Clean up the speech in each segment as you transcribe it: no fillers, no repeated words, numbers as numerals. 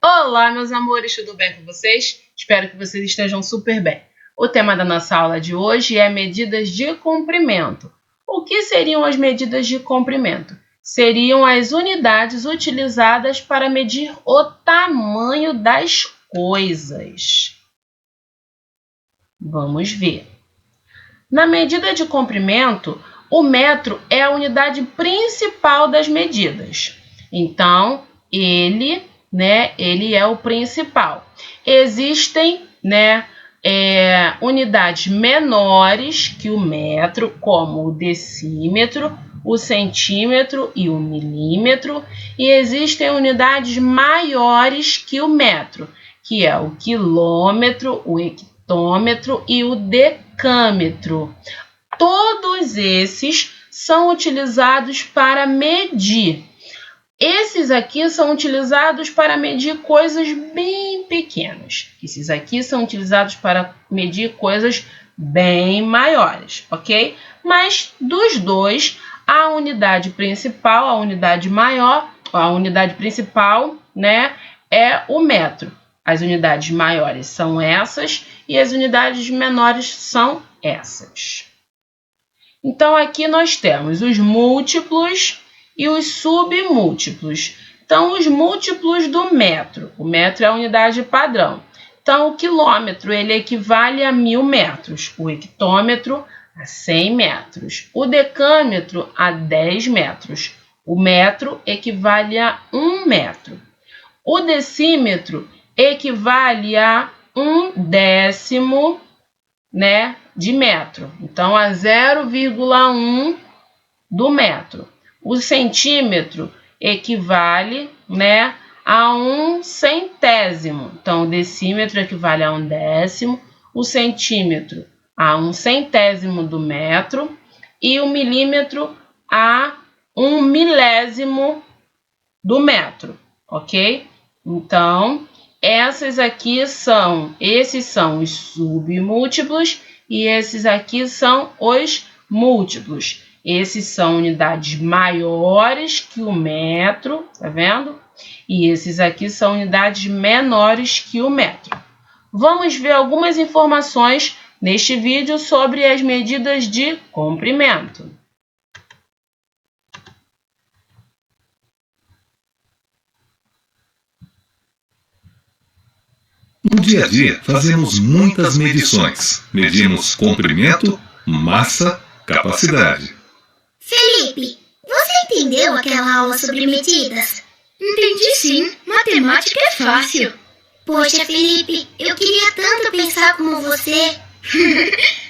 Olá, meus amores, tudo bem com vocês? Espero que vocês estejam super bem. O tema da nossa aula de hoje é medidas de comprimento. O que seriam as medidas de comprimento? Seriam as unidades utilizadas para medir o tamanho das coisas. Vamos ver. Na medida de comprimento, o metro é a unidade principal das medidas. Então, ele é o principal. Existem, unidades menores que o metro, como o decímetro, o centímetro e o milímetro, e existem unidades maiores que o metro, que é o quilômetro, o hectômetro e o decâmetro. Todos esses são utilizados para medir. Esses aqui são utilizados para medir coisas bem pequenas. Esses aqui são utilizados para medir coisas bem maiores, ok? Mas dos dois, a unidade principal, a unidade maior, a unidade principal, é o metro. As unidades maiores são essas e as unidades menores são essas. Então, aqui nós temos os múltiplos e os submúltiplos. Então, os múltiplos do metro. O metro é a unidade padrão. Então, o quilômetro ele equivale a 1000 metros. O hectômetro a 100 metros. O decâmetro a 10 metros. O metro equivale a 1 metro. O decímetro equivale a 1/10, de metro. Então, a 0,1 do metro. O centímetro equivale, a 1/100. Então, o decímetro equivale a 1/10, o centímetro a 1/100 do metro e o milímetro a 1/1000 do metro, ok? Então, esses são os submúltiplos e esses aqui são os múltiplos. Esses são unidades maiores que o metro, tá vendo? E esses aqui são unidades menores que o metro. Vamos ver algumas informações neste vídeo sobre as medidas de comprimento. No dia a dia, fazemos muitas medições. Medimos comprimento, massa, capacidade. Felipe, você entendeu aquela aula sobre medidas? Entendi sim. Matemática é fácil. Poxa, Felipe, eu queria tanto pensar como você.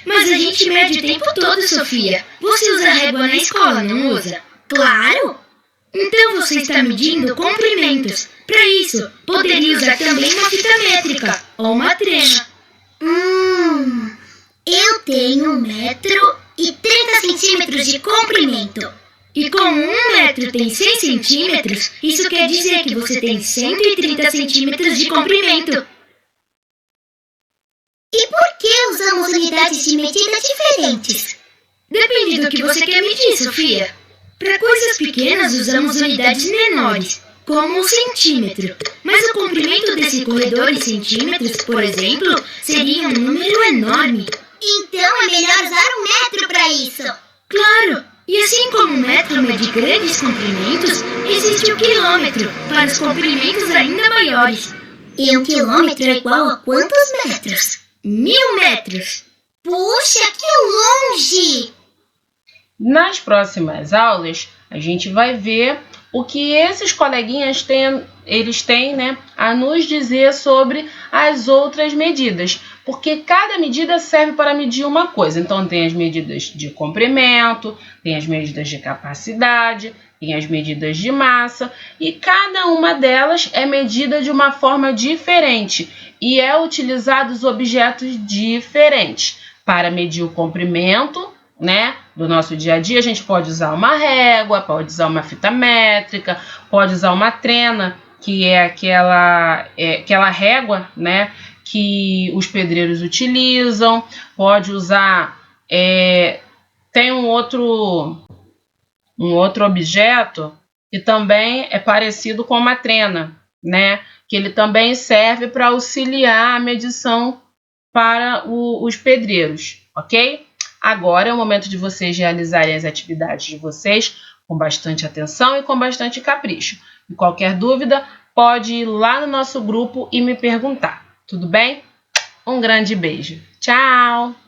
Mas a gente mede o tempo todo, Sofia. Você usa régua na escola, não usa? Claro! Então você está medindo comprimentos. Para isso, poderia usar também uma fita métrica ou uma trena. Eu tenho 1 metro e 30 centímetros de comprimento. E como 1 metro tem 100 centímetros, isso quer dizer que você tem 130 centímetros de comprimento. E por que usamos unidades de medida diferentes? Depende do que você quer medir, Sofia. Para coisas pequenas, usamos unidades menores, como o centímetro. Mas o comprimento desse corredor em centímetros, por exemplo, seria um número enorme. Então é melhor usar 1 metro para isso. Claro! E assim como o metro mede grandes comprimentos, existe o quilômetro, para os comprimentos ainda maiores. E 1 quilômetro é igual a quantos metros? 1000 metros! Puxa, que longe! Nas próximas aulas, a gente vai ver o que esses coleguinhas têm a nos dizer sobre as outras medidas, porque cada medida serve para medir uma coisa. Então, tem as medidas de comprimento, tem as medidas de capacidade, tem as medidas de massa, e cada uma delas é medida de uma forma diferente e é utilizados objetos diferentes. Para medir o comprimento, do nosso dia a dia, a gente pode usar uma régua, pode usar uma fita métrica, pode usar uma trena, que é aquela régua, que os pedreiros utilizam, pode usar, tem um outro objeto que também é parecido com uma trena, né? Que ele também serve para auxiliar a medição para os pedreiros, ok? Agora é o momento de vocês realizarem as atividades de vocês com bastante atenção e com bastante capricho. E qualquer dúvida, pode ir lá no nosso grupo e me perguntar, tudo bem? Um grande beijo. Tchau!